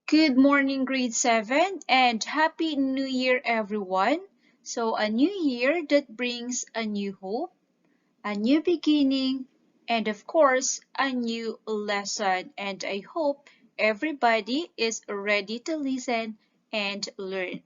Good morning, grade 7, and Happy New Year, everyone. So, a new year that brings a new hope, a new beginning, and of course, a new lesson. And I hope everybody is ready to listen and learn.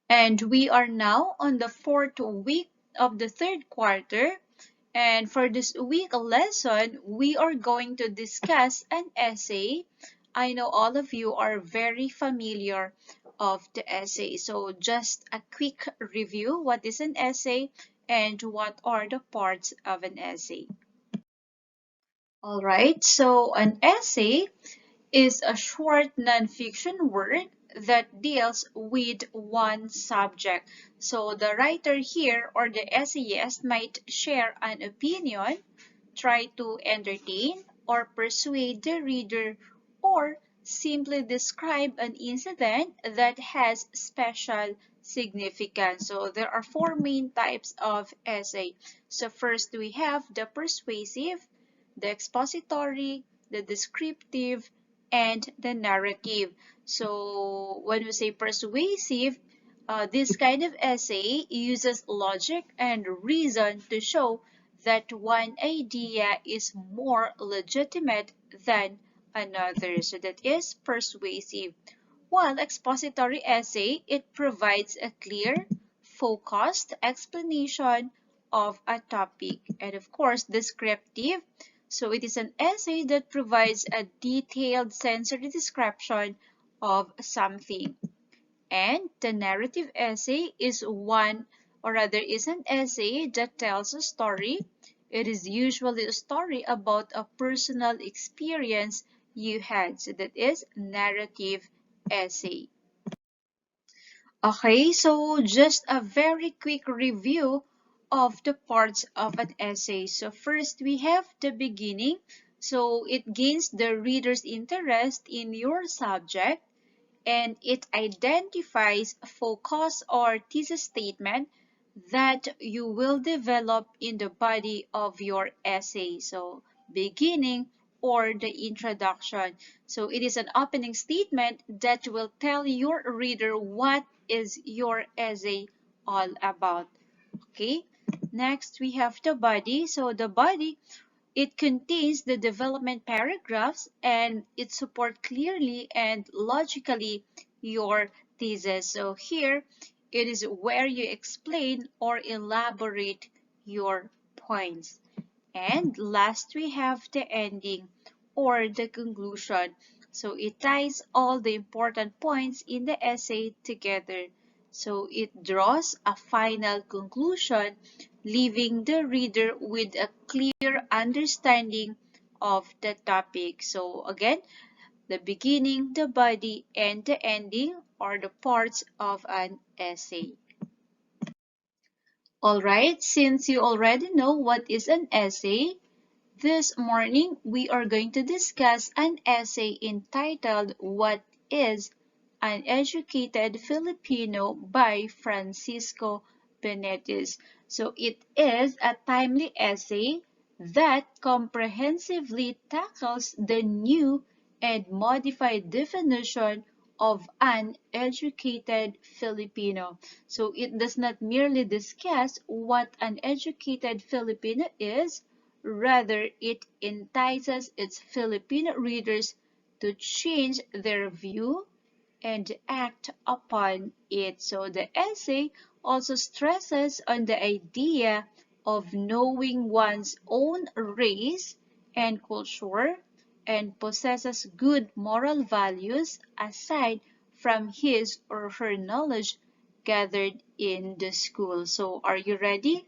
And we are now on the fourth week of the third quarter. And for this week lesson, we are going to discuss an essay. I know all of you are very familiar of the essay. So just a quick review. What is an essay and what are the parts of an essay? All right, so an essay is a short nonfiction work that deals with one subject. So the writer here or the essayist might share an opinion, try to entertain or persuade the reader, or simply describe an incident that has special significance. So there are four main types of essay. So first we have the persuasive, the expository, the descriptive, and the narrative. So when we say persuasive, this kind of essay uses logic and reason to show that one idea is more legitimate than another. So that is persuasive. While expository essay, it provides a clear, focused explanation of a topic. And of course, descriptive. So it is an essay that provides a detailed sensory description of something. And the narrative essay is one, or rather is an essay that tells a story. It is usually a story about a personal experience you had. So that is narrative essay. Okay, so just a very quick review of the parts of an essay. So first we have the beginning. So it gains the reader's interest in your subject, and it identifies a focus or thesis statement that you will develop in the body of your essay. So beginning or the introduction. So it is an opening statement that will tell your reader what is your essay all about. Okay, next we have the body. So the body, it contains the development paragraphs and it supports clearly and logically your thesis. So here it is where you explain or elaborate your points. And last we have the ending or the conclusion. So it ties all the important points in the essay together. So it draws a final conclusion, leaving the reader with a clear understanding of the topic. So again, the beginning, the body, and the ending are the parts of an essay. Alright, since you already know what is an essay, this morning we are going to discuss an essay entitled What is an Educated Filipino by Francisco Benedis. So it is a timely essay that comprehensively tackles the new and modified definition of an educated Filipino. So it does not merely discuss what an educated Filipino is. Rather, it entices its Filipino readers to change their view and act upon it. So the essay also stresses on the idea of knowing one's own race and culture and possesses good moral values aside from his or her knowledge gathered in the school. So are you ready?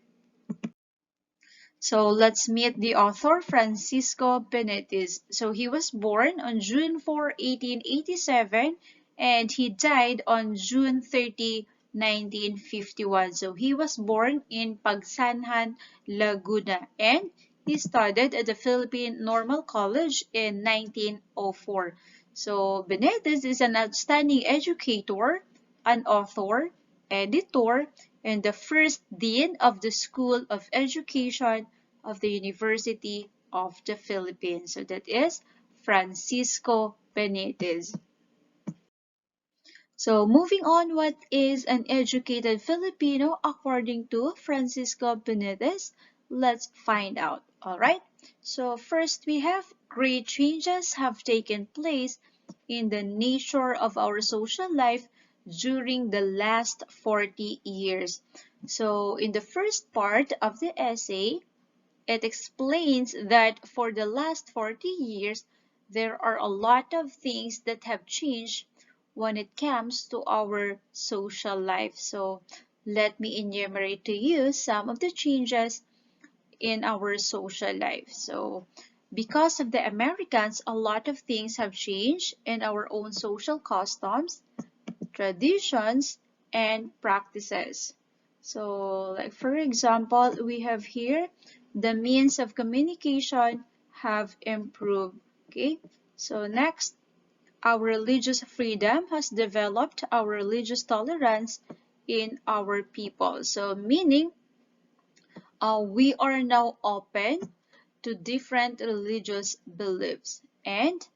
So let's meet the author, Francisco Benedis. So he was born on June 4, 1887, and he died on June 30, 1951. So he was born in Pagsanhan, Laguna, and he studied at the Philippine Normal College in 1904. So Benedis is an outstanding educator, an author, editor, and the first dean of the School of Education of the University of the Philippines. So that is Francisco Benedis. So moving on, what is an educated Filipino according to Francisco Benedis? Let's find out. Alright, so first we have great changes have taken place in the nature of our social life during the last 40 years. So in the first part of the essay, it explains that for the last 40 years, there are a lot of things that have changed when it comes to our social life. So let me enumerate to you some of the changes in our social life. So because of the Americans, a lot of things have changed in our own social customs, traditions, and practices. So, like for example, we have here the means of communication have improved. Okay, so next, our religious freedom has developed our religious tolerance in our people. So, meaning we are now open to different religious beliefs, and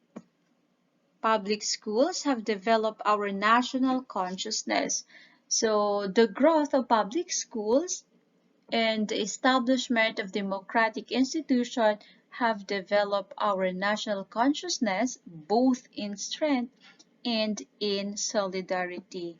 public schools have developed our national consciousness. So the growth of public schools and the establishment of democratic institutions have developed our national consciousness both in strength and in solidarity.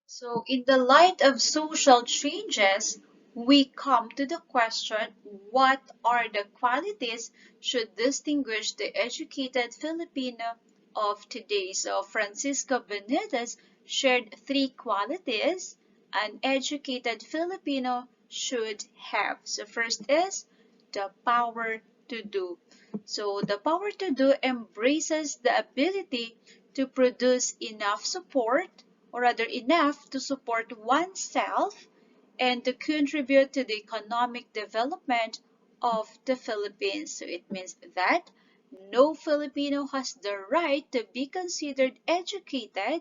So, in the light of social changes, we come to the question, what are the qualities should distinguish the educated Filipino of today? So, Francisco Benitez shared three qualities an educated Filipino should have. So, first is the power to do. So, the power to do embraces the ability to produce enough support, or rather enough to support oneself and to contribute to the economic development of the Philippines. So it means that no Filipino has the right to be considered educated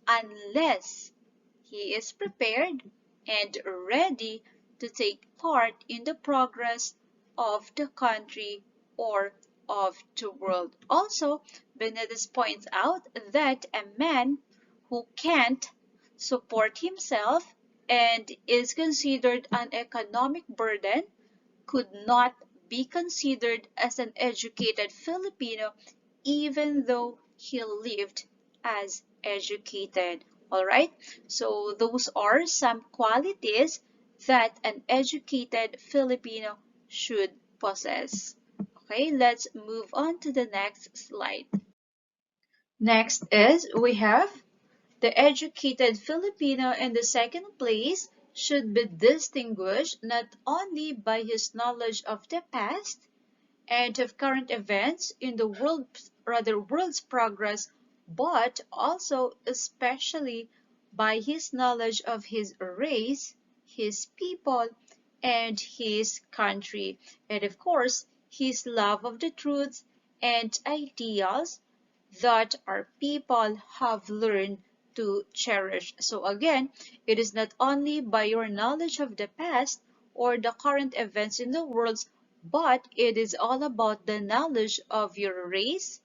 unless he is prepared and ready to take part in the progress of the country or of the world. Also, Benedis points out that a man who can't support himself and is considered an economic burden could not be considered as an educated Filipino even though he lived as educated. Alright, so those are some qualities that an educated Filipino should possess. Okay, let's move on to the next slide. Next is we have the educated Filipino in the second place should be distinguished not only by his knowledge of the past and of current events in the world's progress, but also especially by his knowledge of his race, his people, and his country, and of course his love of the truths and ideals that our people have learned to cherish. So again, it is not only by your knowledge of the past or the current events in the world, but it is all about the knowledge of your race,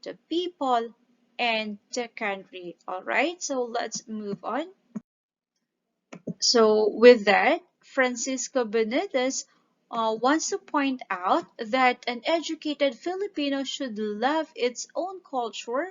the people, and the country. Alright, so let's move on. So with that, Francisco Benitez wants to point out that an educated Filipino should love its own culture,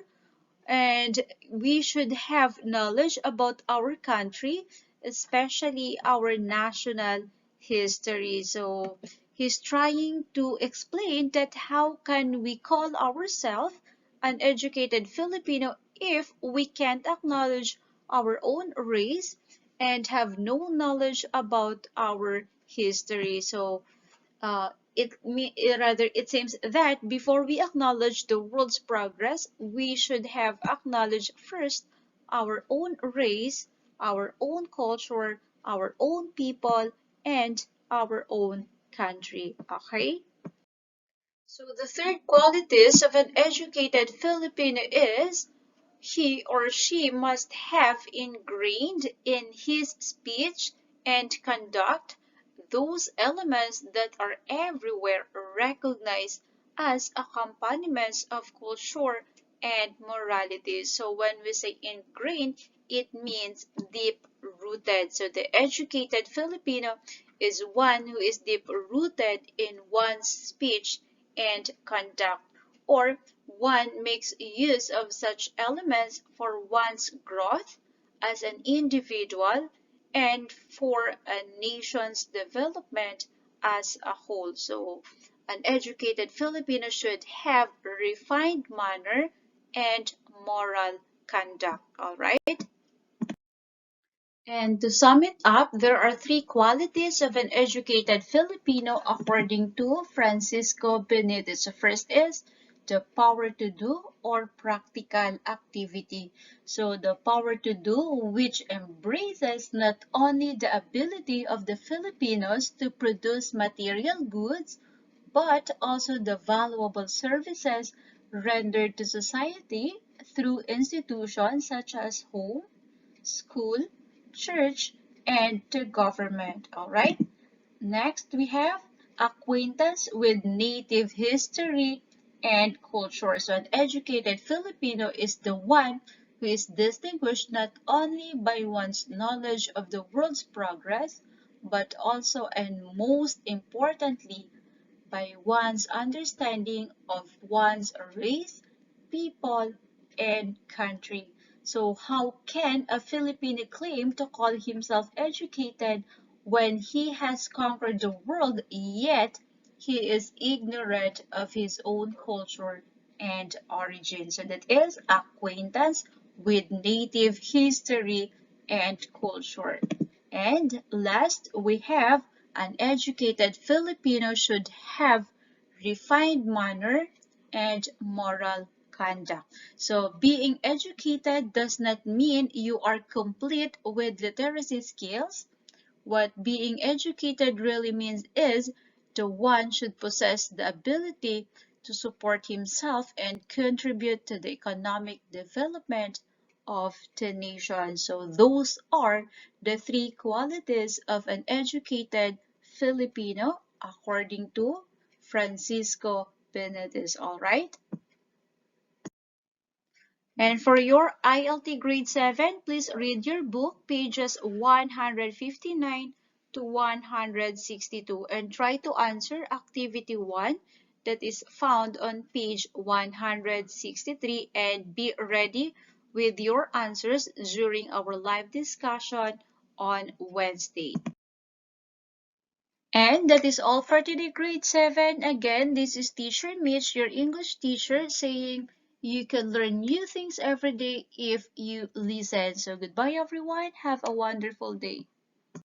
and we should have knowledge about our country, especially our national history. So he's trying to explain that how can we call ourselves an educated Filipino if we can't acknowledge our own race and have no knowledge about our history. So it seems that before we acknowledge the world's progress, we should have acknowledged first our own race, our own culture, our own people, and our own country. Okay? So the third qualities of an educated Filipino is he or she must have ingrained in his speech and conduct those elements that are everywhere recognized as accompaniments of culture and morality. So when we say ingrained, it means deep rooted. So the educated Filipino is one who is deep rooted in one's speech and conduct, or one makes use of such elements for one's growth as an individual and for a nation's development as a whole. So an educated Filipino should have refined manner and moral conduct. All right. And to sum it up, there are three qualities of an educated Filipino according to Francisco Benedis. The first is the power to do or practical activity. So the power to do, which embraces not only the ability of the Filipinos to produce material goods, but also the valuable services rendered to society through institutions such as home, school, church, and to government. All right. Next, we have acquaintance with native history and culture. So an educated Filipino is the one who is distinguished not only by one's knowledge of the world's progress, but also and most importantly by one's understanding of one's race, people, and country. So how can a Filipino claim to call himself educated when he has conquered the world yet he is ignorant of his own culture and origin? So that is acquaintance with native history and culture. And last, we have an educated Filipino should have refined manner and moral conduct. So being educated does not mean you are complete with literacy skills. What being educated really means is the one should possess the ability to support himself and contribute to the economic development of the nation. So those are the three qualities of an educated Filipino according to Francisco Benedis. All right. And for your ILT grade 7, please read your book pages 159 to 162 and try to answer activity 1 that is found on page 163 and be ready with your answers during our live discussion on Wednesday. And that is all for today, grade 7. Again, this is Teacher Mitch, your English teacher, saying you can learn new things every day if you listen. So goodbye, everyone. Have a wonderful day.